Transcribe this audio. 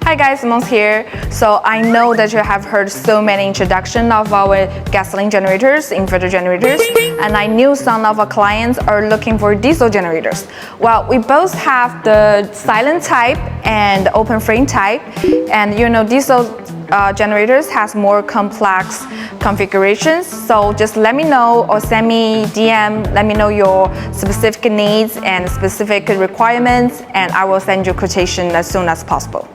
Hi guys, Mons here. So I know that you have heard so many introduction of our gasoline generators, inverter generators, and I knew some of our clients are looking for diesel generators. Well, we both have the silent type and open frame type, and diesel generators has more complex configurations. So just let me know or send me DM, let me know your specific needs and specific requirements, and I will send you quotation as soon as possible.